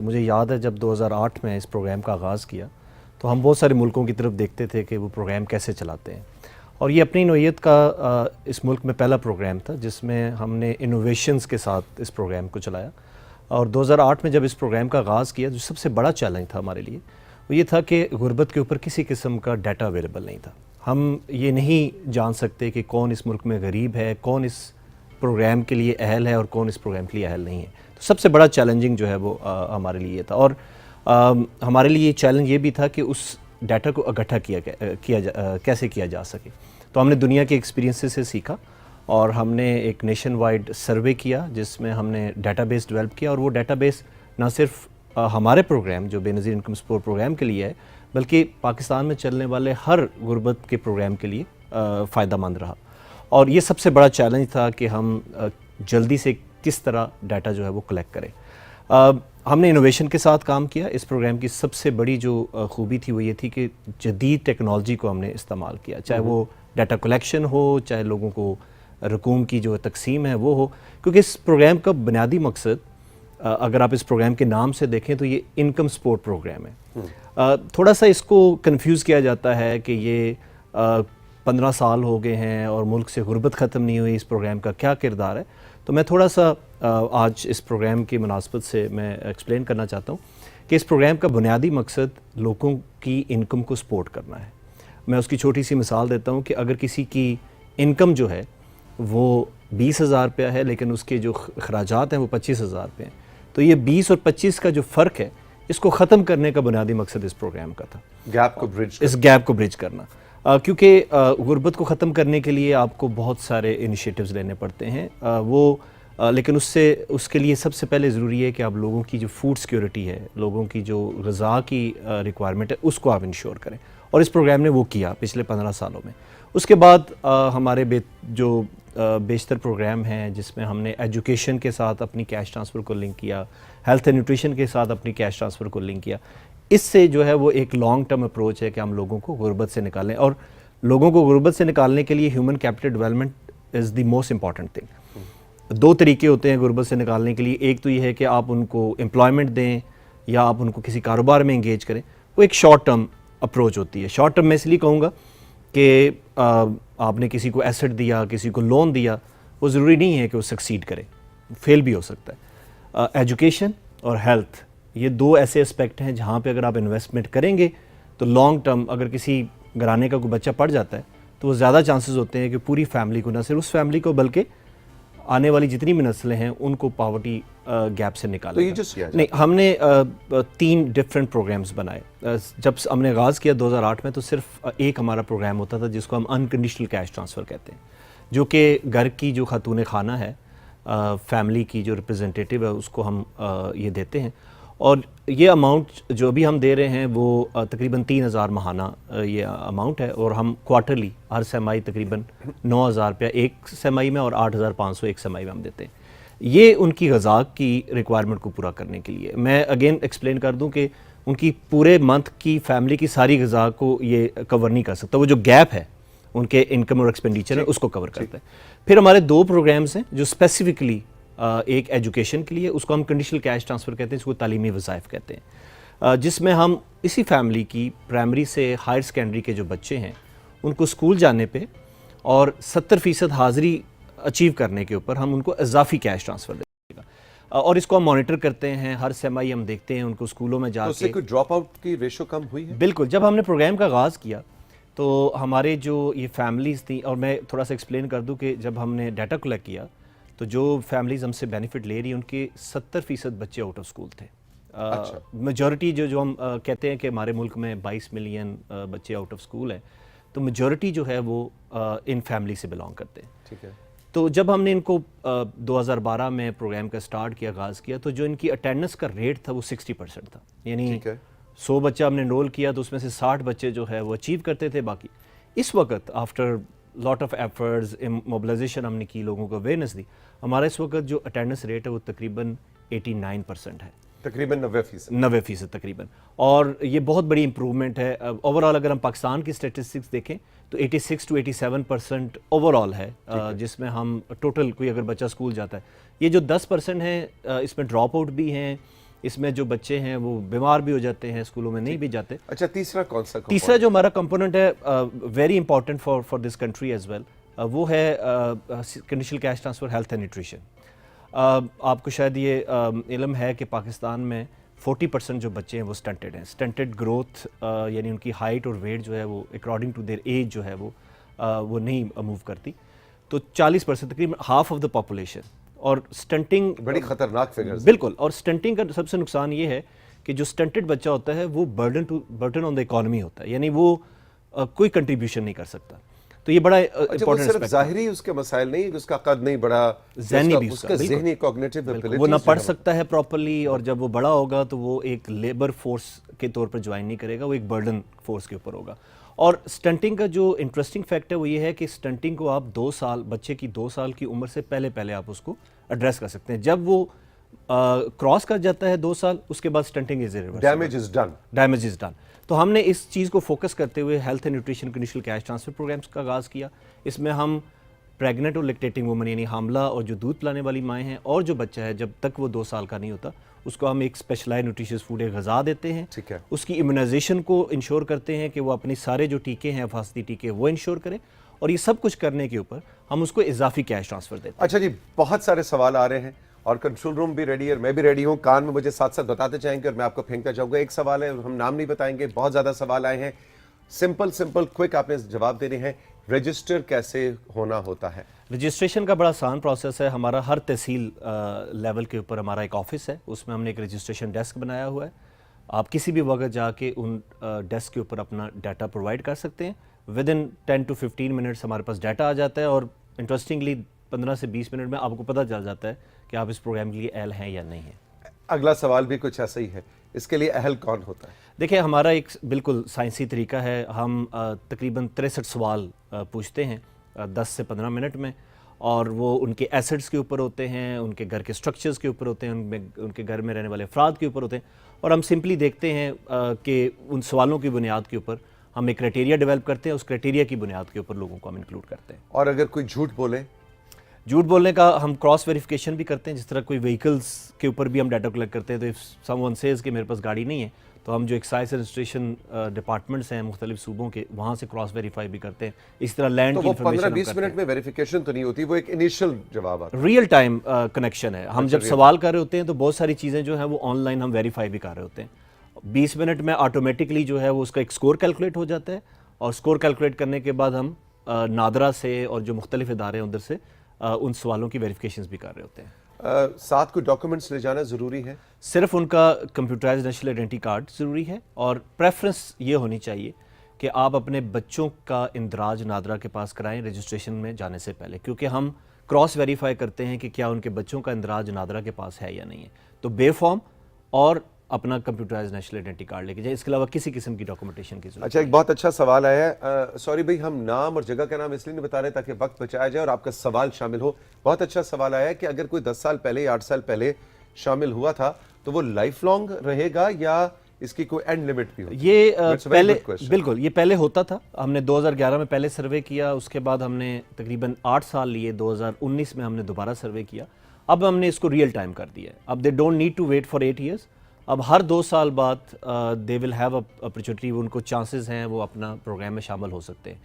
مجھے یاد ہے جب 2008 میں اس پروگرام کا آغاز کیا تو ہم بہت سارے ملکوں کی طرف دیکھتے تھے کہ وہ پروگرام کیسے چلاتے ہیں، اور یہ اپنی نوعیت کا اس ملک میں پہلا پروگرام تھا جس میں ہم نے انوویشنز کے ساتھ اس پروگرام کو چلایا۔ اور 2008 میں جب اس پروگرام کا آغاز کیا، جو سب سے بڑا چیلنج تھا ہمارے لیے وہ یہ تھا کہ غربت کے اوپر کسی قسم کا ڈیٹا اویلیبل نہیں تھا۔ ہم یہ نہیں جان سکتے کہ کون اس ملک میں غریب ہے، کون اس پروگرام کے لیے اہل ہے اور کون اس پروگرام کے لیے اہل نہیں ہے۔ تو سب سے بڑا چیلنجنگ جو ہے وہ ہمارے لیے یہ تھا، اور ہمارے لیے یہ چیلنج یہ بھی تھا کہ اس ڈیٹا کو اکٹھا کیسے کیا جا سکے۔ تو ہم نے دنیا کے ایکسپیرینسز سے سیکھا اور ہم نے ایک نیشن وائڈ سروے کیا جس میں ہم نے ڈیٹا بیس ڈیولپ کیا، اور وہ ڈیٹا بیس نہ صرف ہمارے پروگرام جو بے نظیر انکم سپورٹ پروگرام کے لیے ہے، بلکہ پاکستان میں چلنے والے ہر غربت کے پروگرام کے لیے فائدہ مند رہا۔ اور یہ سب سے بڑا چیلنج تھا کہ ہم جلدی سے کس طرح ڈیٹا جو ہے وہ کلیکٹ کریں۔ ہم نے انوویشن کے ساتھ کام کیا۔ اس پروگرام کی سب سے بڑی جو خوبی تھی وہ یہ تھی کہ جدید ٹیکنالوجی کو ہم نے استعمال کیا، چاہے وہ ڈیٹا کلیکشن ہو، چاہے لوگوں کو رقوم کی جو تقسیم ہے وہ ہو، کیونکہ اس پروگرام کا بنیادی مقصد اگر آپ اس پروگرام کے نام سے دیکھیں تو یہ انکم سپورٹ پروگرام ہے۔ تھوڑا سا اس کو کنفیوز کیا جاتا ہے کہ یہ 15 سال ہو گئے ہیں اور ملک سے غربت ختم نہیں ہوئی، اس پروگرام کا کیا کردار ہے۔ تو میں تھوڑا سا آج اس پروگرام کی مناسبت سے میں ایکسپلین کرنا چاہتا ہوں کہ اس پروگرام کا بنیادی مقصد لوگوں کی انکم کو سپورٹ کرنا ہے۔ میں اس کی چھوٹی سی مثال دیتا ہوں کہ اگر کسی کی انکم جو ہے وہ 20,000 روپیہ ہے لیکن اس کے جو اخراجات ہیں وہ 25,000 روپے ہیں، تو یہ 20 اور 25 کا جو فرق ہے اس کو ختم کرنے کا بنیادی مقصد اس پروگرام کا تھا، اس گیپ کو برج کرنا۔ کیونکہ غربت کو ختم کرنے کے لیے آپ کو بہت سارے انیشیٹوز لینے پڑتے ہیں، لیکن اس کے لیے سب سے پہلے ضروری ہے کہ آپ لوگوں کی جو فوڈ سیکیورٹی ہے، لوگوں کی جو غذا کی ریکوائرمنٹ ہے، اس کو آپ انشور کریں، اور اس پروگرام نے وہ کیا پچھلے 15 سالوں میں۔ اس کے بعد ہمارے جو بیشتر پروگرام ہیں جس میں ہم نے ایجوکیشن کے ساتھ اپنی کیش ٹرانسفر کو لنک کیا، ہیلتھ اینڈ نیوٹریشن کے ساتھ اپنی کیش ٹرانسفر کو لنک کیا، اس سے جو ہے وہ ایک لانگ ٹرم اپروچ ہے کہ ہم لوگوں کو غربت سے نکالیں، اور لوگوں کو غربت سے نکالنے کے لیے human capital development is the most important thing. 2 طریقے ہوتے ہیں غربت سے نکالنے کے لیے، ایک تو یہ ہے کہ آپ ان کو امپلائمنٹ دیں یا آپ ان کو کسی کاروبار میں انگیج کریں، وہ ایک شارٹ ٹرم اپروچ ہوتی ہے۔ شارٹ ٹرم میں اس لیے کہوں گا کہ آپ نے کسی کو ایسٹ دیا، کسی کو لون دیا، وہ ضروری نہیں ہے کہ وہ سکسیڈ کرے، فیل بھی ہو سکتا ہے۔ ایجوکیشن اور ہیلتھ، یہ 2 ایسے اسپیکٹ ہیں جہاں پہ اگر آپ انویسٹمنٹ کریں گے تو لانگ ٹرم اگر کسی گھرانے کا کوئی بچہ پڑھ جاتا ہے تو وہ زیادہ چانسز ہوتے ہیں کہ پوری فیملی کو، نہ صرف اس فیملی کو بلکہ آنے والی جتنی بھی نسلیں ہیں ان کو پاورٹی گیپ سے نکالیں گا۔ نہیں، ہم نے 3 ڈفرینٹ پروگرامز بنائے۔ جب ہم نے آغاز کیا 2008 میں تو صرف ایک ہمارا پروگرام ہوتا تھا جس کو ہم انکنڈیشنل کیش ٹرانسفر کہتے ہیں، جو کہ گھر کی جو خاتون خانہ ہے، فیملی کی جو ریپرزنٹیٹیو ہے، اس کو ہم یہ دیتے ہیں، اور یہ اماؤنٹ جو بھی ہم دے رہے ہیں وہ تقریباً 3,000 ماہانہ یہ اماؤنٹ ہے، اور ہم کوارٹرلی ہر سیمائی تقریباً 9,000 روپیہ ایک سیمائی میں اور 8,500 ایک سیمائی میں ہم دیتے ہیں۔ یہ ان کی غذا کی ریکوائرمنٹ کو پورا کرنے کے لیے۔ میں اگین ایکسپلین کر دوں کہ ان کی پورے منتھ کی فیملی کی ساری غذا کو یہ کور نہیں کر سکتا، وہ جو گیپ ہے ان کے انکم اور ایکسپینڈیچر ہے اس کو کور کرتا ہے۔ پھر ہمارے 2 پروگرامز ہیں جو اسپیسیفکلی ایک ایجوکیشن کے لیے، اس کو ہم کنڈیشنل کیش ٹرانسفر کہتے ہیں، اس کو تعلیمی وظائف کہتے ہیں، جس میں ہم اسی فیملی کی پرائمری سے ہائر سیکنڈری کے جو بچے ہیں ان کو اسکول جانے پہ اور 70% حاضری اچیو کرنے کے اوپر ہم ان کو اضافی کیش ٹرانسفر دیں گا، اور اس کو ہم مانیٹر کرتے ہیں، ہر سیمائی ہم دیکھتے ہیں ان کو اسکولوں میں جا کے۔ اس سے کوئی ڈراپ آؤٹ کی ریشو کم ہوئی ہے؟ بالکل، جب ہم نے پروگرام کا آغاز کیا تو ہمارے جو یہ فیملیز تھیں، اور میں تھوڑا سا ایکسپلین کر دوں کہ جب ہم نے ڈیٹا کلیکٹ کیا تو جو فیملیز ہم سے بینیفٹ لے رہی ہیں ان کے 70% بچے آؤٹ آف اسکول تھے۔ میجورٹی جو ہم کہتے ہیں کہ ہمارے ملک میں 22 ملین بچے آؤٹ آف اسکول ہیں، تو میجورٹی جو ہے وہ ان فیملی سے بلانگ کرتے ہیں۔ ٹھیک ہے۔ تو جب ہم نے ان کو 2012 میں پروگرام کا سٹارٹ کیا، آغاز کیا، تو جو ان کی اٹینڈنس کا ریٹ تھا وہ 60% تھا، یعنی 100 بچہ ہم نے انرول کیا تو اس میں سے 60 بچے جو ہے وہ اچیو کرتے تھے۔ باقی اس وقت after lot of efforts, mobilisation ہم نے کی، لوگوں کو اویئرنیس دی، ہمارا اس وقت جو اٹینڈنس ریٹ ہے وہ تقریباً 89% ہے، تقریباً 90% تقریباً، اور یہ بہت بڑی امپرومنٹ ہے۔ اوور آل اگر ہم پاکستان کی اسٹیٹسٹکس دیکھیں تو 86 to 87% اوور آل ہے، جس میں ہم ٹوٹل کوئی اگر بچہ اسکول جاتا ہے، یہ جو 10% ہیں اس میں ڈراپ آؤٹ بھی ہیں، اس میں جو بچے ہیں وہ بیمار بھی ہو جاتے ہیں, اسکولوں میں نہیں بھی جاتے. اچھا تیسرا کون سا تیسرا جو ہمارا کمپوننٹ ہے very important for this country as well, وہ ہے conditional cash transfer health and nutrition. آپ کو شاید یہ علم ہے کہ پاکستان میں 40% جو بچے ہیں وہ سٹنٹڈ ہیں. سٹنٹڈ گروتھ یعنی ان کی ہائٹ اور ویٹ جو ہے وہ اکارڈنگ ٹو دیئر ایج جو ہے وہ نہیں موو کرتی. تو 40% تقریباً ہاف آف دا پاپولیشن. اور سٹنٹنگ بڑی خطرناک فگرز. بالکل, اور سٹنٹنگ کا سب سے نقصان یہ ہے کہ جو سٹنٹڈ بچہ ہوتا ہے وہ برڈن آن دا اکانومی ہوتا ہے, یعنی وہ کوئی کنٹریبیوشن نہیں کر سکتا. تو یہ بڑا امپورٹنٹ صرف ظاہری اس کے مسائل نہیں, اس کا قد نہیں بڑا, ذہنی بھی اس کا ذہنی کوگنیٹو ایبیلٹیز وہ نہ پڑھ سکتا ہے پراپرلی, اور جب وہ بڑا ہوگا تو وہ ایک لیبر فورس کے طور پر جوائن نہیں کرے گا, وہ ایک برڈن فورس کے اوپر ہوگا. اور سٹنٹنگ کا جو انٹرسٹنگ فیکٹ ہے وہ یہ ہے کہ سٹنٹنگ کو آپ 2 سال, بچے کی 2 سال کی عمر سے پہلے آپ اس کو ایڈریس کر سکتے ہیں. جب وہ کراس کر جاتا ہے 2 سال, اس کے بعد stunting is reversible, damage is done. تو ہم نے اس چیز کو فوکس کرتے ہوئے health and nutrition conditional cash transfer programmes کا آغاز کیا. اس میں ہم پریگننٹ اور لیکٹیٹنگ وومن یعنی حاملہ اور جو دودھ پلانے والی مائیں ہیں, اور جو بچہ ہے جب تک وہ 2 سال کا نہیں ہوتا, اس کو ہم ایک اسپیشلائز نیوٹریشس فوڈ غذا دیتے ہیں. ٹھیک ہے. اس کی امیونائزیشن کو انشور کرتے ہیں کہ وہ اپنی سارے جو ٹیکے ہیں, حفاظتی ٹیکے, وہ انشور کرے. اور یہ سب کچھ کرنے کے اوپر ہم اس کو اضافی کیش ٹرانسفر دیتے ہیں. اچھا جی, بہت سارے سوال آ رہے ہیں اور کنٹرول روم بھی ریڈی ہے اور میں بھی ریڈی ہوں. کان میں مجھے ساتھ ساتھ بتاتے جائیں گے اور میں آپ کو پھینکتا جاؤں گا. ایک سوال ہے, ہم نام نہیں بتائیں گے, بہت زیادہ سوال آئے ہیں. سمپل کوئک آپ نے جواب دینے ہیں. رجسٹر کیسے ہونا ہوتا ہے؟ رجسٹریشن کا بڑا آسان پروسیس ہے. ہمارا ہر تحصیل لیول کے اوپر ہمارا ایک آفس ہے, اس میں ہم نے ایک رجسٹریشن ڈیسک بنایا ہوا ہے. آپ کسی بھی وقت جا کے ان ڈیسک کے اوپر اپنا ڈیٹا پرووائڈ کر سکتے ہیں. ود ان 10 to 15 منٹس ہمارے پاس ڈیٹا آ جاتا ہے, اور انٹرسٹنگلی 15 سے 20 منٹ میں آپ کو پتہ چل جاتا ہے کہ آپ اس پروگرام کے لیے اہل ہیں یا نہیں ہیں. اگلا سوال بھی کچھ ایسا ہی ہے, اس کے لیے اہل کون ہوتا ہے؟ دیکھیں, ہمارا ایک بالکل سائنسی طریقہ ہے. ہم تقریباً 63 سوال پوچھتے ہیں 10 سے 15 منٹ میں, اور وہ ان کے ایسٹس کے اوپر ہوتے ہیں, ان کے گھر کے سٹرکچرز کے اوپر ہوتے ہیں, ان کے گھر میں رہنے والے افراد کے اوپر ہوتے ہیں. اور ہم سمپلی دیکھتے ہیں کہ ان سوالوں کی بنیاد کے اوپر ہم ایک کرائٹیریا ڈیولپ کرتے ہیں, اس کرائٹیریا کی بنیاد کے اوپر لوگوں کو ہم انکلوڈ کرتے ہیں. اور اگر کوئی جھوٹ بولے؟ جھوٹ بولنے کا ہم کراس ویریفیکیشن بھی کرتے ہیں. جس طرح کوئی وہیکلز کے اوپر بھی ہم ڈیٹا کلیکٹ کرتے ہیں, تو اف سم ون سیز کہ میرے پاس گاڑی نہیں ہے, تو ہم جو ایکسائز رجسٹریشن ڈپارٹمنٹس ہیں مختلف صوبوں کے, وہاں سے کراس ویریفائی بھی کرتے ہیں. اس طرح لینڈ کی انفارمیشن تو وہ 15-20 منٹ میں ویریفیکیشن تو نہیں ہوتی, وہ ایک انیشل جواب آتا ہے, ریئل ٹائم کنیکشن ہے. ہم جب سوال کر رہے ہوتے ہیں تو بہت ساری چیزیں جو ہیں وہ آن لائن ہم ویریفائی بھی کر رہے ہوتے ہیں. 20 منٹ میں آٹومیٹکلی جو ہے وہ اس کا ایک سکور کیلکولیٹ ہو جاتا ہے, اور سکور کیلکولیٹ کرنے کے بعد ہم نادرا سے اور جو مختلف ادارے ہیں ادھر سے ان سوالوں کی ویریفیکیشنز بھی کر رہے ہوتے ہیں. ساتھ کوئی ڈاکومنٹس لے جانا ضروری ہے؟ صرف ان کا کمپیوٹرائز نیشنل آئیڈینٹی کارڈ ضروری ہے, اور پریفرنس یہ ہونی چاہیے کہ آپ اپنے بچوں کا اندراج نادرا کے پاس کرائیں رجسٹریشن میں جانے سے پہلے, کیونکہ ہم کراس ویریفائی کرتے ہیں کہ کیا ان کے بچوں کا اندراج نادرا کے پاس ہے یا نہیں ہے. تو بے فارم اور اپنا کمپیوٹرائز نیشنل آئیڈینٹی کارڈ لے کے جائیں, اس کے علاوہ کسی قسم کی ڈاکومنٹیشن کی ضرورت. اچھا, ایک بہت اچھا سوال آیا ہے. سوری بھائی, ہم نام اور جگہ کا نام اس لیے نہیں بتا رہے تاکہ وقت بچایا جائے اور آپ کا سوال شامل ہو. بہت اچھا سوال آیا ہے کہ اگر کوئی 10 سال پہلے یا 8 سال پہلے شامل ہوا تھا تو وہ لائف لانگ رہے گا یا اس کی کوئی اینڈ لمٹ بھی ہوگی؟ یہ پہلے بالکل یہ پہلے ہوتا تھا. ہم نے 2011 میں پہلے سروے کیا, اس کے بعد ہم نے تقریباً 8 سال لیے, 2019 میں ہم نے دوبارہ سروے کیا. اب ہم نے اس کو ریئل ٹائم کر دیا ہے. اب they don't need to wait for 8 years. اب ہر 2 سال بعد دے ول ہیو اپرچونیٹی, ان کو چانسز ہیں وہ اپنا پروگرام میں شامل ہو سکتے ہیں.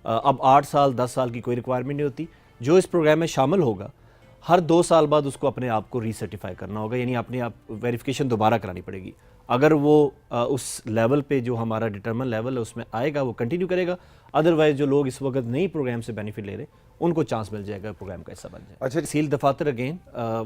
اب 8 سال 10 سال کی کوئی ریکوائرمنٹ نہیں ہوتی. جو اس پروگرام میں شامل ہوگا ہر 2 سال بعد اس کو اپنے آپ کو ری سرٹیفائی کرنا ہوگا, یعنی اپنے آپ ویریفیکیشن دوبارہ کرانی پڑے گی. اگر وہ اس لیول پہ جو ہمارا ڈٹرمن لیول ہے اس میں آئے گا وہ کنٹینیو کرے گا. ادروائز جو لوگ اس وقت نئی پروگرام سے بینیفٹ لے رہے ان کو چانس مل جائے گا پروگرام کا حصہ بن جائے. اچھا, سیل دفاتر اگین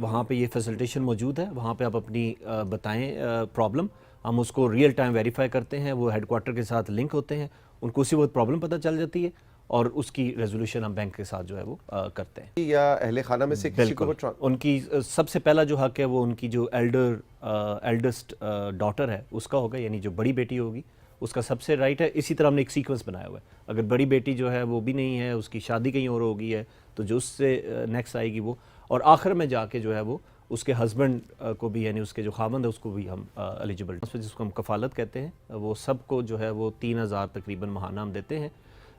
وہاں پہ یہ فیسلٹیشن موجود ہے, وہاں پہ آپ اپنی بتائیں پرابلم, ہم اس کو ریئل ٹائم ویریفائی کرتے ہیں. وہ ہیڈ کوارٹر کے ساتھ لنک ہوتے ہیں, ان کو اسی وقت پرابلم پتہ چل جاتی ہے اور اس کی ریزولوشن ہم بینک کے ساتھ جو ہے وہ کرتے ہیں. یا اہل خانہ میں سے کسی کو ان کی سب سے پہلا جو حق ہے وہ ان کی جو ایلڈسٹ ڈاٹر ہے اس کا ہوگا, یعنی جو بڑی بیٹی ہوگی اس کا سب سے رائٹ ہے. اسی طرح ہم نے ایک سیکوینس بنایا ہوا ہے, اگر بڑی بیٹی جو ہے وہ بھی نہیں ہے, اس کی شادی کہیں اور ہو گئی ہے, تو جو اس سے نیکسٹ آئے گی وہ, اور آخر میں جا کے جو ہے وہ اس کے ہسبینڈ کو بھی, یعنی اس کے جو خاوند ہے اس کو بھی ہم ایلیجیبل, جس کو ہم کفالت کہتے ہیں, وہ سب کو جو ہے وہ 3000 تقریباً ماہانہ ہم دیتے ہیں.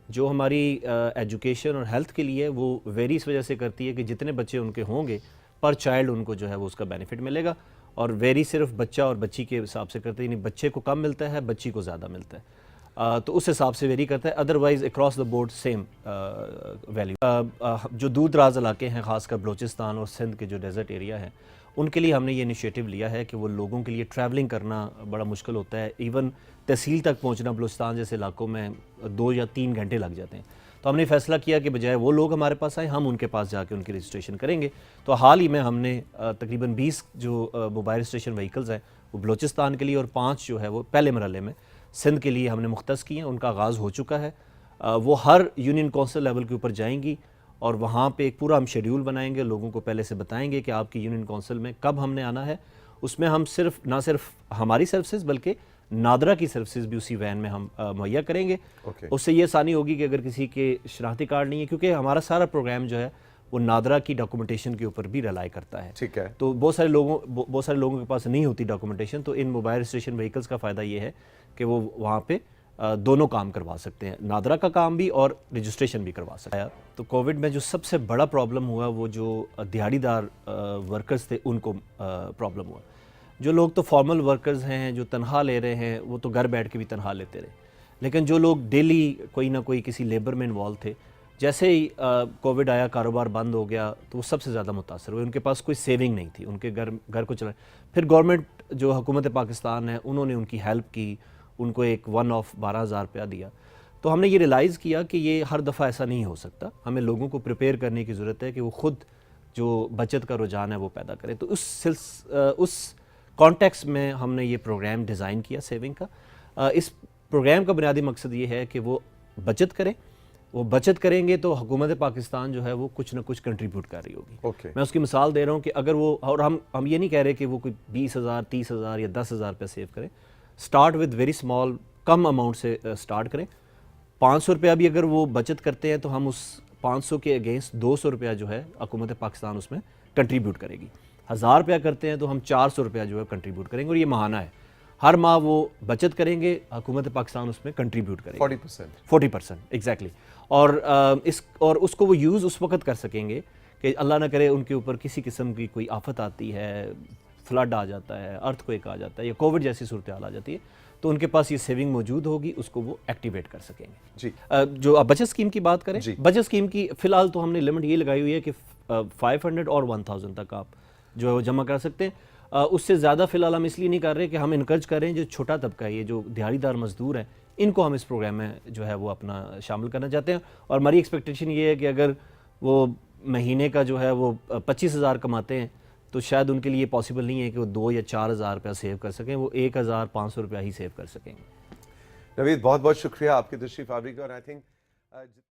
جو ہماری ایجوکیشن اور ہیلتھ کے لیے وہ ویری اس وجہ سے کرتی ہے کہ جتنے بچے ان کے ہوں گے پر چائلڈ ان کو جو ہے وہ اس کا بینیفٹ ملے گا. اور ویری صرف بچہ اور بچی کے حساب سے کرتے ہیں، یعنی بچے کو کم ملتا ہے، بچی کو زیادہ ملتا ہے، تو اس حساب سے ویری کرتا ہے. Otherwise across the board same value. جو دور دراز علاقے ہیں، خاص کر بلوچستان اور سندھ کے جو ڈیزرٹ ایریا ہیں، ان کے لیے ہم نے یہ انیشیٹو لیا ہے کہ وہ لوگوں کے لیے ٹریولنگ کرنا بڑا مشکل ہوتا ہے. ایون تحصیل تک پہنچنا بلوچستان جیسے علاقوں میں 2 یا 3 گھنٹے لگ جاتے ہیں. تو ہم نے فیصلہ کیا کہ بجائے وہ لوگ ہمارے پاس آئیں، ہم ان کے پاس جا کے ان کی رجسٹریشن کریں گے. تو حال ہی میں ہم نے تقریباً 20 جو موبائل رجسٹریشن وہیکلز ہیں وہ بلوچستان کے لیے، اور 5 جو ہے وہ پہلے مرحلے میں سندھ کے لیے ہم نے مختص کی ہیں. ان کا آغاز ہو چکا ہے. وہ ہر یونین کونسل لیول کے اوپر جائیں گی، اور وہاں پہ ایک پورا ہم شیڈیول بنائیں گے، لوگوں کو پہلے سے بتائیں گے کہ آپ کی یونین کونسل میں کب ہم نے آنا ہے. اس میں ہم نہ صرف ہماری سروسز بلکہ نادرا کی سروسز بھی اسی وین میں ہم مہیا کریں گے. اس سے یہ آسانی ہوگی کہ اگر کسی کے شناختی کارڈ نہیں ہے، کیونکہ ہمارا سارا پروگرام جو ہے وہ نادرا کی ڈاکومنٹیشن کے اوپر بھی ریلائی کرتا ہے. ٹھیک ہے. تو بہت سارے لوگوں کے پاس نہیں ہوتی ڈاکومنٹیشن، تو ان موبائل رجسٹریشن وہیکلز کا فائدہ یہ ہے کہ وہ وہاں پہ دونوں کام کروا سکتے ہیں، نادرا کا کام بھی اور رجسٹریشن بھی کروا سکتے ہیں. تو کووڈ میں جو سب سے بڑا پرابلم ہوا وہ جو دیہڑی دار ورکرز تھے ان کو پرابلم ہوا. جو لوگ تو فارمل ورکرز ہیں، جو تنخواہ لے رہے ہیں، وہ تو گھر بیٹھ کے بھی تنخواہ لیتے رہے. لیکن جو لوگ ڈیلی کوئی نہ کوئی کسی لیبر میں انوالو تھے، جیسے ہی کووڈ آیا، کاروبار بند ہو گیا، تو وہ سب سے زیادہ متاثر ہوئے. ان کے پاس کوئی سیونگ نہیں تھی، ان کے گھر کو چلا. پھر گورنمنٹ جو حکومت پاکستان ہے انہوں نے ان کی ہیلپ کی، ان کو ایک ون آف 12,000 روپیہ دیا. تو ہم نے یہ ریلائز کیا کہ یہ ہر دفعہ ایسا نہیں ہو سکتا، ہمیں لوگوں کو پریپیئر کرنے کی ضرورت ہے کہ وہ خود جو بچت کا رجحان ہے وہ پیدا کریں. تو اس کانٹیکس میں ہم نے یہ پروگرام ڈیزائن کیا سیونگ کا. اس پروگرام کا بنیادی مقصد یہ ہے کہ وہ بچت کریں. وہ بچت کریں گے تو حکومت پاکستان جو ہے وہ کچھ نہ کچھ کنٹریبیوٹ کر رہی ہوگی. میں اس کی مثال دے رہا ہوں کہ اگر وہ، اور ہم یہ نہیں کہہ رہے کہ وہ کوئی 20,000 30,000 یا 10,000 روپیہ سیو کریں. Start with very small, come amount سے سٹارٹ کریں. 500 روپیہ بھی اگر وہ بچت کرتے ہیں تو ہم اس 500 کے اگینسٹ 200 روپیہ جو ہے حکومت پاکستان اس میں کنٹریبیوٹ کرے گی. 1,000 روپیہ کرتے ہیں تو ہم 400 روپیہ جو ہے کنٹریبیوٹ کریں گے، اور یہ ماہانہ ہے. ہر ماہ وہ بچت کریں گے، حکومت پاکستان اس میں کنٹریبیوٹ کرے گی 40%. ایگزیکٹلی. اور اس کو وہ یوز اس وقت کر سکیں گے کہ اللہ نہ کرے ان کے اوپر کسی قسم کی کوئی آفت آتی ہے، فلڈ آ جاتا ہے، ارتھ کوئک آ جاتا ہے، یا کووڈ جیسی صورتحال آ جاتی ہے، تو ان کے پاس یہ سیونگ موجود ہوگی، اس کو وہ ایکٹیویٹ کر سکیں گے. جی. جو آپ بچت اسکیم کی بات کریں، بچت اسکیم کی فی الحال تو ہم نے لمٹ یہ لگائی ہوئی ہے کہ 500 اور 1000 تک آپ جو ہے وہ جمع کر سکتے ہیں. اس سے زیادہ فی الحال ہم اس لیے نہیں کر رہے کہ ہم انکریج کر رہے ہیں جو چھوٹا طبقہ ہے، یہ جو دیہڑی دار مزدور ہیں، ان کو ہم اس پروگرام میں جو ہے وہ اپنا شامل کرنا چاہتے ہیں. اور ہماری ایکسپیکٹیشن یہ ہے کہ اگر وہ مہینے کا جو ہے وہ 25,000 کماتے ہیں تو شاید ان کے لیے پاسبل نہیں ہے کہ وہ 2 یا 4,000 روپیہ سیو کر سکیں، وہ 1,500 روپیہ ہی سیو کر سکیں گے. نوید، بہت بہت شکریہ آپ کی تشریف آوری کا. اور آئی تھنک